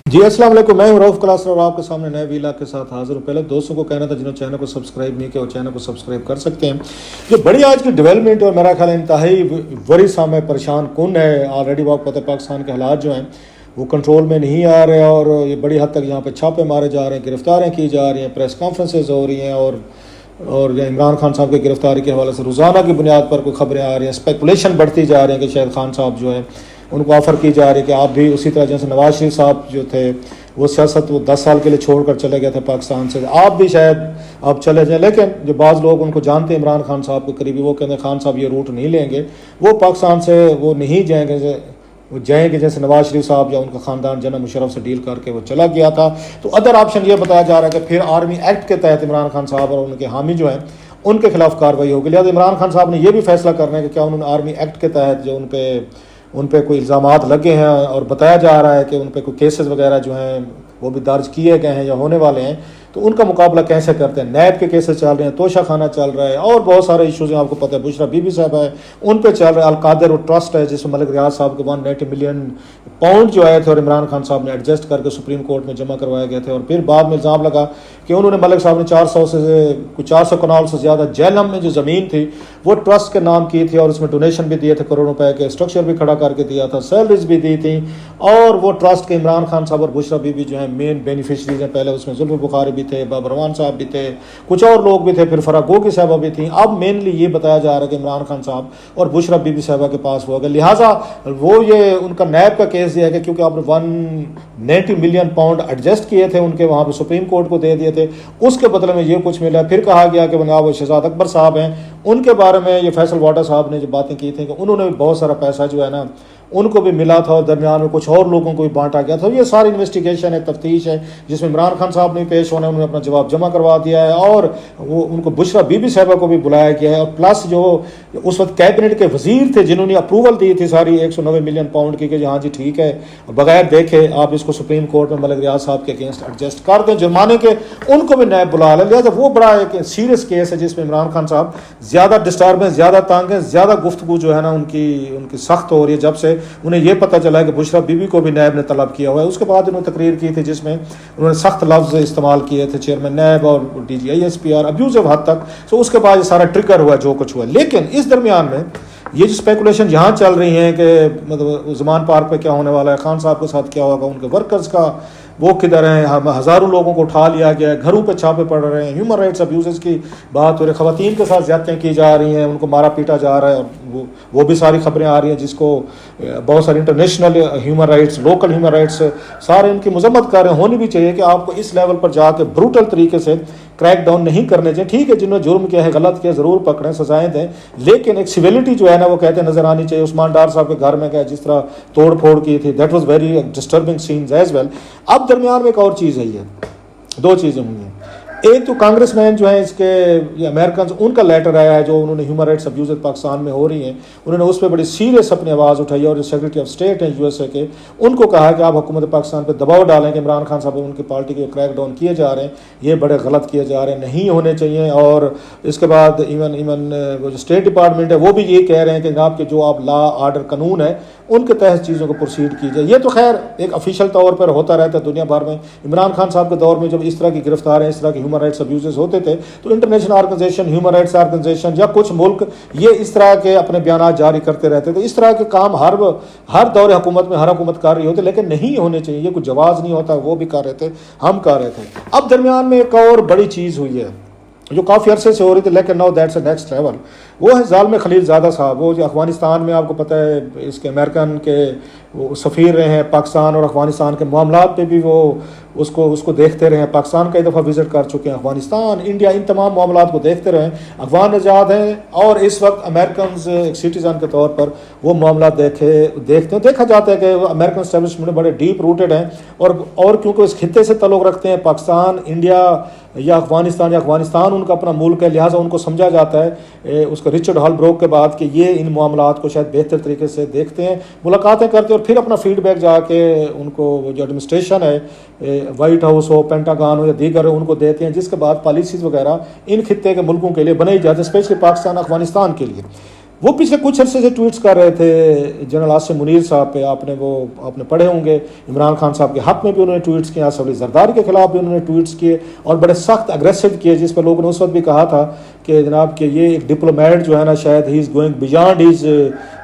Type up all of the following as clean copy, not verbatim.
جی السلام علیکم، میں ہوں رؤف کلاسر اور آپ کے سامنے نئے ویلاگ کے ساتھ حاضر ہوں۔ پہلے دوستوں کو کہنا تھا جنہوں نے چینل کو سبسکرائب نہیں کیا وہ چینل کو سبسکرائب کر سکتے ہیں۔ جو بڑی آج کی ڈیولپمنٹ اور میرا خیال انتہائی ورثہ میں پریشان کن ہے۔ آلریڈی وہ پتہ پاکستان کے حالات جو ہیں وہ کنٹرول میں نہیں آ رہے اور یہ بڑی حد تک یہاں پہ چھاپے مارے جا رہے ہیں، گرفتاریاں کی جا رہی ہیں، پریس کانفرنسز ہو رہی ہیں اور عمران خان صاحب کی گرفتاری کے حوالے سے روزانہ کی بنیاد پر کوئی خبریں آ رہی ہیں، اسپیکولیشن بڑھتی جا رہی ہیں کہ شاید خان صاحب جو ہے ان کو آفر کی جا رہی ہے کہ آپ بھی اسی طرح جیسے نواز شریف صاحب جو تھے وہ سیاست وہ 10 سال کے لیے چھوڑ کر چلے گئے تھے پاکستان سے، آپ بھی شاید آپ چلے جائیں۔ لیکن جو بعض لوگ ان کو جانتے ہیں عمران خان صاحب کے قریبی، وہ کہتے ہیں خان صاحب یہ روٹ نہیں لیں گے، وہ پاکستان سے وہ نہیں جائیں گے، وہ جائیں گے جیسے نواز شریف صاحب یا ان کا خاندان جنرل مشرف سے ڈیل کر کے وہ چلا گیا تھا۔ تو ادر آپشن یہ بتایا جا رہا ہے کہ پھر آرمی ایکٹ کے تحت عمران خان صاحب اور ان کے حامی جو ہیں ان کے خلاف کارروائی ہوگی۔ لہٰذا عمران خان صاحب نے یہ بھی فیصلہ کرنا ہے کہ کیا انہوں نے آرمی ایکٹ کے تحت جو ان پہ کوئی الزامات لگے ہیں اور بتایا جا رہا ہے کہ ان پہ کوئی کیسز وغیرہ جو ہیں وہ بھی درج کیے گئے ہیں یا ہونے والے ہیں، تو ان کا مقابلہ کیسے کرتے ہیں۔ نیب کے کیسز چل رہے ہیں، توشہ خانہ چل رہا ہے اور بہت سارے ایشوز ہیں، آپ کو پتہ ہے بشرا بی بی صاحب ہے ان پہ چل رہا ہے، القادر اور ٹرسٹ ہے جس میں ملک ریاض صاحب کے 190 ملین پاؤنڈ جو آئے تھے اور عمران خان صاحب نے ایڈجسٹ کر کے سپریم کورٹ میں جمع کروائے گئے تھے، اور پھر بعد میں الزام لگا کہ انہوں نے ملک صاحب نے 400 کنال سے زیادہ جہلم میں جو زمین تھی وہ ٹرسٹ کے نام کی تھی اور اس میں ڈونیشن بھی دیے تھے کروڑوں روپے کے، اسٹرکچر بھی کھڑا کر کے دیا تھا، سیلریز بھی دی تھیں، اور وہ ٹرسٹ کے عمران خان صاحب اور بشرا بی بی جو ہیں مین بینیفیشریز ہیں۔ پہلے اس میں زلف بخاری بھی تھے، بابر روان صاحب بھی تھے، کچھ اور لوگ بھی تھے، پھر فرح گوگی صاحبہ بھی تھیں۔ اب مینلی یہ بتایا جا رہا ہے کہ عمران خان صاحب اور بشرا بی بی صاحبہ کے پاس ہوا گیا، لہٰذا وہ یہ ان کا نیب کا کیس یہ ہے کہ کیونکہ آپ نے 190 ملین پاؤنڈ ایڈجسٹ کیے تھے ان کے وہاں پہ سپریم کورٹ کو دے دیے تھے، اس کے بدلے میں یہ کچھ ملا۔ پھر کہا گیا کہ وہ شہزاد اکبر صاحب ہیں، ان کے بارے میں یہ فیصل واٹر صاحب نے جو باتیں کی تھیں کہ انہوں نے بھی بہت سارا پیسہ جو ہے نا ان کو بھی ملا تھا اور درمیان میں کچھ اور لوگوں کو بھی بانٹا گیا تھا۔ یہ ساری انویسٹیگیشن ہے، تفتیش ہے، جس میں عمران خان صاحب نے پیش ہونا ہے، انہوں نے اپنا جواب جمع کروا دیا ہے اور وہ ان کو بشرا بی بی صاحبہ کو بھی بلایا گیا ہے، اور پلس جو اس وقت کیبنٹ کے وزیر تھے جنہوں نے اپروول دی تھی ساری 190 ملین پاؤنڈ کی کہ ہاں جی ٹھیک ہے، بغیر دیکھے آپ اس کو سپریم کورٹ میں ملک ریاض صاحب کے اگینسٹ ایڈجسٹ کر دیں جرمانے کے، ان کو بھی نیب بلا لیں۔ لہٰذا وہ بڑا ایک سیریس کیس ہے جس میں عمران خان صاحب زیادہ ڈسٹربنس، زیادہ تنگ ہیں، زیادہ گفتگو جو ہے نا ان کی سخت ہو رہی ہے جب سے انہیں یہ پتہ چلا ہے کہ بشرا بی بی کو بھی نیب نے طلب کیا ہوا ہے۔ اس کے بعد انہوں نے تقریر کی تھی جس میں انہوں نے سخت لفظ استعمال کیے تھے چیئرمین نیب اور D G I S P R, ابیوزو حد تک۔ تو اس کے بعد یہ سارا ٹریگر ہوا جو کچھ ہوا، لیکن اس درمیان میں یہ جو اسپیکولیشن یہاں چل رہی ہیں کہ مطلب زمان پارک پہ کیا ہونے والا ہے، خان صاحب کے ساتھ کیا ہوگا، ان کے ورکرز کا وہ کدھر ہیں، ہزاروں لوگوں کو اٹھا لیا گیا ہے، گھروں پہ چھاپے پڑ رہے ہیں، ہیومن رائٹس ابیوزز کی بات ہو رہی ہے، خواتین کے ساتھ زیادتیاں کی جا رہی ہیں، ان کو مارا پیٹا جا رہا ہے، اور وہ بھی ساری خبریں آ رہی ہیں جس کو بہت ساری international human rights, local human rights سارے ان کی مذمت کر رہے ہیں۔ ہونی بھی چاہیے کہ آپ کو اس لیول پر جا کے بروٹل طریقے سے کریک ڈاؤن نہیں کرنے چاہیے۔ ٹھیک ہے جنہوں نے جرم کیا ہے، غلط کیا، ضرور پکڑیں، سزائیں دیں، لیکن ایک سویلٹی جو ہے نا وہ کہتے ہیں نظر آنی چاہیے۔ عثمان ڈار صاحب کے گھر میں جس طرح توڑ پھوڑ کی تھی، that was very disturbing scenes as well. اب درمیان میں ایک اور چیز ہے، یہ دو چیزیں ہوئی ہیں۔ ایک تو کانگریس مین جو ہیں اس کے یہ امریکنز، ان کا لیٹر آیا ہے جو انہوں نے ہیومن رائٹس ابیوز پاکستان میں ہو رہی ہیں، انہوں نے اس پہ بڑی سیریس اپنی آواز اٹھائی ہے، اور جو سیکرٹری آف اسٹیٹ ہیں یو ایس اے کے، ان کو کہا کہ آپ حکومت پاکستان پہ دباؤ ڈالیں کہ عمران خان صاحب ان کی پارٹی کے کریک ڈاؤن کیے جا رہے ہیں، یہ بڑے غلط کیے جا رہے ہیں، نہیں ہونے چاہیے۔ اور اس کے بعد ایون وہ جو اسٹیٹ ڈپارٹمنٹ ہے وہ بھی یہ کہہ رہے ہیں کہ جناب کہ جو آپ لا آرڈر قانون ہے ان کے تحت چیزوں کو پروسیڈ کی جائے۔ یہ تو خیر ایک افیشل طور پر ہوتا رہتا ہے دنیا بھر میں۔ عمران خان صاحب کے دور میں جب اس طرح کی گرفتاریں، اس طرح کی ہیومن رائٹس ابیوزز ہوتے تھے تو international organisation, human rights organisation یا کچھ ملک یہ اس طرح کے اپنے بیانات جاری کرتے رہتے تھے۔ اس طرح کے کام ہر دور حکومت میں ہر حکومت کر رہی ہوتی، لیکن نہیں ہونے چاہیے، یہ کوئی جواز نہیں ہوتا۔ وہ بھی کر رہے تھے، ہم کر رہے تھے۔ اب درمیان میں ایک اور بڑی چیز ہوئی ہے جو کافی عرصے سے ہو رہی تھی، لیکن now that's a next level, وہ ہے ظالم خلیل زادہ صاحب۔ وہ جو افغانستان میں آپ کو پتہ ہے اس کے امریکن کے وہ سفیر رہے ہیں، پاکستان اور افغانستان کے معاملات پہ بھی وہ اس کو دیکھتے رہے ہیں، پاکستان کئی دفعہ وزٹ کر چکے ہیں، افغانستان، انڈیا، ان تمام معاملات کو دیکھتے رہے ہیں، افغان نژاد ہیں، اور اس وقت امریکنز ایک سٹیزن کے طور پر وہ معاملات دیکھتے ہیں۔ دیکھا جاتا ہے کہ امریکن اسٹیبلشمنٹ بڑے ڈیپ روٹڈ ہیں، اور کیونکہ اس خطے سے تعلق رکھتے ہیں، پاکستان، انڈیا یا افغانستان ان کا اپنا ملک ہے، لہٰذا ان کو سمجھا جاتا ہے اس کا رچرڈ ہال بروک کے بعد کہ یہ ان معاملات کو شاید بہتر طریقے سے دیکھتے ہیں، ملاقاتیں کرتے ہیں، اور پھر اپنا فیڈ بیک جا کے ان کو جو ایڈمنسٹریشن ہے، وائٹ ہاؤس ہو، پینٹاگان ہو یا دیگر ہو، ان کو دیتے ہیں، جس کے بعد پالیسیز وغیرہ ان خطے کے ملکوں کے لیے بنائی جاتی ہے، اسپیشلی پاکستان افغانستان کے لیے۔ وہ پچھلے کچھ عرصے سے ٹویٹس کر رہے تھے جنرل عاصم منیر صاحب پہ. آپ نے پڑھے ہوں گے. عمران خان صاحب کے حق میں بھی انہوں نے ٹویٹس کیے, آصف علی زرداری کے خلاف بھی انہوں نے ٹویٹس کیے اور بڑے سخت اگریسو کیے, جس پہ لوگوں نے اس وقت بھی کہا تھا کہ جناب کہ یہ ایک ڈپلومیٹ جو ہے نا شاید ہی is going beyond his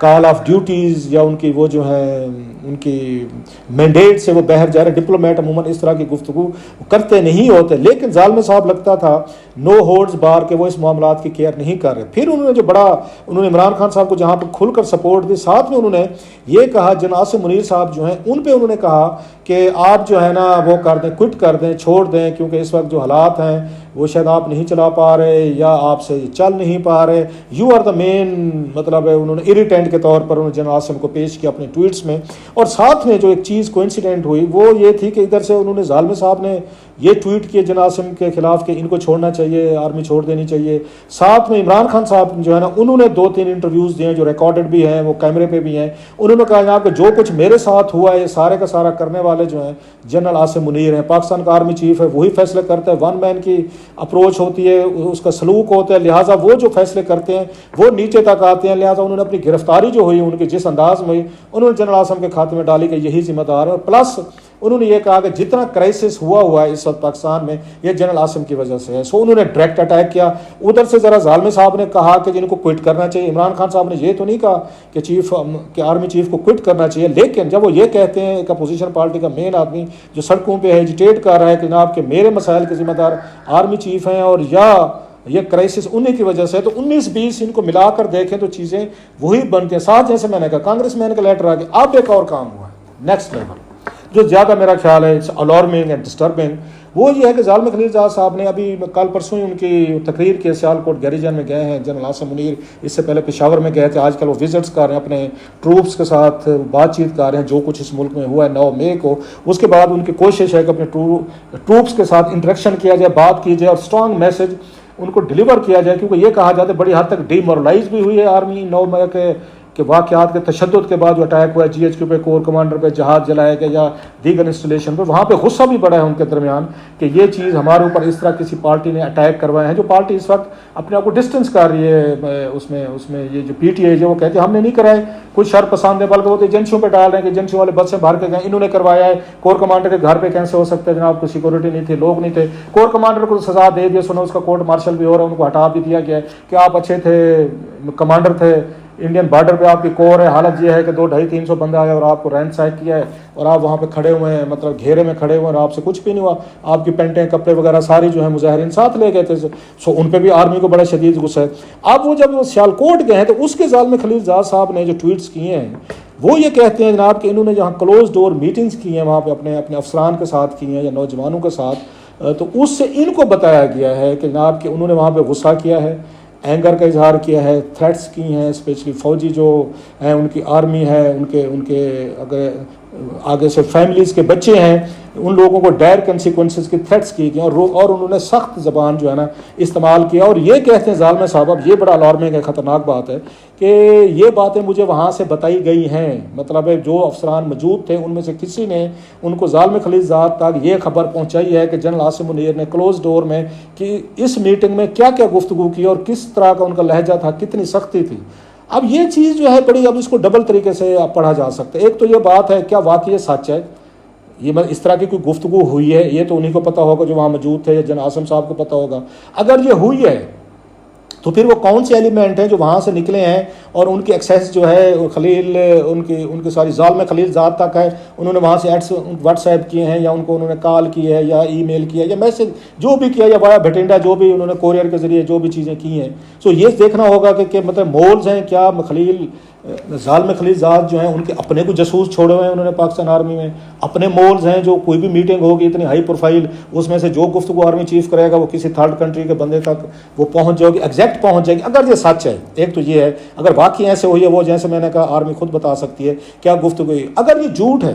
call of duties, یا ان کی وہ جو ہیں ان کی مینڈیٹ سے وہ باہر جا رہے. ڈپلومیٹ عموماً اس طرح کی گفتگو کرتے نہیں ہوتے, لیکن ظالم صاحب لگتا تھا نو ہولڈز بار کے وہ اس معاملات کی کیئر نہیں کر رہے. پھر انہوں نے جو انہوں نے عمران خان صاحب کو جہاں پر کھل کر سپورٹ دی, ساتھ میں انہوں نے یہ کہا جناب عاصم منیر صاحب جو ہیں ان پہ انہوں نے کہا کہ آپ جو ہے نا وہ کر دیں, کوئٹ کر دیں, چھوڑ دیں, کیونکہ اس وقت جو حالات ہیں وہ شاید آپ نہیں چلا پا رہے یا آپ سے چل نہیں پا رہے. یو آر دا مین, مطلب انہوں نے اریٹینٹ کے طور پر انہوں نے جنرل عاصم کو پیش کیا اپنے ٹویٹس میں. اور ساتھ میں جو ایک چیز کوئنسیڈنٹ ہوئی وہ یہ تھی کہ ادھر سے انہوں نے ظالم صاحب نے یہ ٹویٹ کیے جنرل عاصم کے خلاف کہ ان کو چھوڑنا چاہیے, آرمی چھوڑ دینی چاہیے. ساتھ میں عمران خان صاحب جو ہے نا انہوں نے 2-3 انٹرویوز دیے جو ریکارڈڈ بھی ہیں, وہ کیمرے پہ بھی ہیں. انہوں نے کہا جناب کہ جو کچھ میرے ساتھ ہوا ہے یہ سارے کا سارا کرنے والے جو ہیں جنرل عاصم منیر ہیں. پاکستان کا آرمی چیف ہے, وہی فیصلے کرتا ہے, ون مین کی اپروچ ہوتی ہے, اس کا سلوک ہوتا ہے, لہٰذا وہ جو فیصلے کرتے ہیں وہ نیچے تک آتے ہیں. لہٰذا انہوں نے اپنی گرفتاری جو ہوئی ان کی جس انداز میں انہوں نے جنرل عاصم کے کھاتے میں ڈالی کہ یہی ذمہ دار ہے. اور پلس انہوں نے یہ کہا کہ جتنا کرائسس ہوا ہے اس وقت پاکستان میں یہ جنرل عاصم کی وجہ سے ہے. سو انہوں نے ڈائریکٹ اٹیک کیا. ادھر سے ذرا ظالم صاحب نے کہا کہ ان کو کوئٹ کرنا چاہیے. عمران خان صاحب نے یہ تو نہیں کہا کہ آرمی چیف کو کوئٹ کرنا چاہیے, لیکن جب وہ یہ کہتے ہیں ایک اپوزیشن پارٹی کا مین آدمی جو سڑکوں پہ ایجیٹیٹ کر رہا ہے کہ جناب کہ میرے مسائل کے ذمہ دار آرمی چیف ہیں اور یا یہ کرائسس انہیں کی وجہ سے, تو 19-20 ان کو ملا کر دیکھیں تو چیزیں وہی بنتی ہیں. ساتھ جیسے میں نے کہا کانگریس مین کا لیٹر آ گیا. اب ایک اور کام ہوا ہے نیکسٹ لیول جو زیادہ میرا خیال ہے الارمنگ اینڈ ڈسٹربنگ, وہ یہ ہے کہ ظالم خلیل زاد صاحب نے ابھی کل پرسوں ہی ان کی تقریر کے سیالکوٹ گیریجن میں گئے ہیں. جنرل عاصم منیر اس سے پہلے پشاور میں گئے تھے. آج کل وہ وزٹس کر رہے ہیں, اپنے ٹروپس کے ساتھ بات چیت کر رہے ہیں جو کچھ اس ملک میں ہوا ہے 9 مئی کو. اس کے بعد ان کی کوشش ہے کہ اپنے ٹروپس کے ساتھ انٹریکشن کیا جائے, بات کی جائے اور اسٹرانگ میسج ان کو ڈلیور کیا جائے, کیونکہ یہ کہا جاتا ہے بڑی حد تک ڈی مورلائز بھی ہوئی ہے آرمی 9 مئی کے واقعات کے تشدد کے بعد جو اٹیک ہوا ہے GHQ پہ, کور کمانڈر پہ, جہاز جلائے گئے یا دیگر انسٹالیشن پہ, وہاں پہ غصہ بھی بڑا ہے ان کے درمیان کہ یہ چیز ہمارے اوپر اس طرح کسی پارٹی نے اٹیک کروایا ہے. جو پارٹی اس وقت اپنے آپ کو ڈسٹینس کر رہی ہے اس میں یہ جو PTI جو وہ کہتے ہیں ہم نے نہیں کرائے, کوئی شر پسند ہے, بلکہ وہ تو ایجنسیوں پہ ڈال رہے ہیں کہ ایجنسیوں والے بس سے بھر کے گئے, انہوں نے کروایا ہے. کور کمانڈر کے گھر پہ کیسے ہو سکتا ہے جناب, کوئی سیکورٹی نہیں تھی, لوگ نہیں تھے. کور کمانڈر کو سزا دے دیا, سنو اس کا کورٹ مارشل بھی ہو رہا ہے, ان کو ہٹا بھی دیا گیا ہے کہ آپ اچھے تھے, کمانڈر تھے, انڈین بارڈر پہ آپ کی کور ہے. حالت یہ ہے کہ 200-300 بندہ آیا اور آپ کو رینٹ سائک کیا ہے اور آپ وہاں پہ کھڑے ہوئے ہیں, مطلب گھیرے میں کھڑے ہوئے ہیں, اور آپ سے کچھ بھی نہیں ہوا. آپ کی پینٹیں کپڑے وغیرہ ساری جو ہیں مظاہرین ساتھ لے گئے تھے. سو ان پہ بھی آرمی کو بڑا شدید غصہ ہے. اب وہ جب سیالکوٹ گئے ہیں تو اس کے ظالم خلیل زاد صاحب نے جو ٹویٹس کیے ہیں وہ یہ کہتے ہیں جناب کہ انہوں نے جہاں کلوز ڈور میٹنگز کی ہیں وہاں پہ اپنے افسران کے ساتھ کی ہیں یا نوجوانوں کے ساتھ, تو اس سے ان کو بتایا گیا ہے کہ جناب کہ انہوں نے وہاں پہ غصہ کیا ہے, اینگر کا اظہار کیا ہے, تھریٹس کی ہیں, اسپیشلی فوجی جو ہیں ان کی آرمی ہے, ان کے اگر آگے سے فیملیز کے بچے ہیں ان لوگوں کو ڈائر کنسیکوینسز کی تھریٹس کی گئی اور انہوں نے سخت زبان جو ہے نا استعمال کیا. اور یہ کہتے ہیں ظالم صاحب, اب یہ بڑا الارمنگ ہے, خطرناک بات ہے کہ یہ باتیں مجھے وہاں سے بتائی گئی ہیں. مطلب ہے جو افسران موجود تھے ان میں سے کسی نے ان کو ظالم خلیل زاد تک یہ خبر پہنچائی ہے کہ جنرل عاصم منیر نے کلوز ڈور میں کہ اس میٹنگ میں کیا کیا گفتگو کی اور کس طرح کا ان کا لہجہ تھا, کتنی سختی تھی. اب یہ چیز جو ہے بڑی, اب اس کو ڈبل طریقے سے پڑھا جا سکتا ہے. ایک تو یہ بات ہے کیا واقعی سچ ہے, یہ اس طرح کی کوئی گفتگو ہوئی ہے, یہ تو انہیں کو پتہ ہوگا جو وہاں موجود تھے, یا جنرل عاصم صاحب کو پتہ ہوگا. اگر یہ ہوئی ہے تو پھر وہ کون سے ایلیمنٹ ہیں جو وہاں سے نکلے ہیں اور ان کی ایکسیس جو ہے خلیل ان کی ساری ظالم خلیل زاد تک ہے, انہوں نے وہاں سے واٹس ایپ کیے ہیں یا ان کو انہوں نے کال کی ہے یا ای میل کیا یا میسج جو بھی کیا یا وایا بھٹنڈا جو بھی انہوں نے کوریئر کے ذریعے جو بھی چیزیں کی ہیں. سو یہ دیکھنا ہوگا کہ مطلب مولز ہیں کیا ظالم خلیل زاد جو ہیں ان کے اپنے کو جاسوس چھوڑے ہوئے ہیں انہوں نے پاکستان آرمی میں, اپنے مولز ہیں جو کوئی بھی میٹنگ ہوگی اتنی ہائی پروفائل اس میں سے جو گفتگو آرمی چیف کرے گا وہ کسی تھرڈ کنٹری کے بندے تک وہ پہنچ جائے گی, ایگزیکٹ پہنچ جائے گی. اگر یہ سچ ہے, ایک تو یہ ہے, اگر واقعی ایسے ہوئی ہے وہ جیسے میں نے کہا آرمی خود بتا سکتی ہے کیا گفتگو ہے. اگر یہ جھوٹ ہے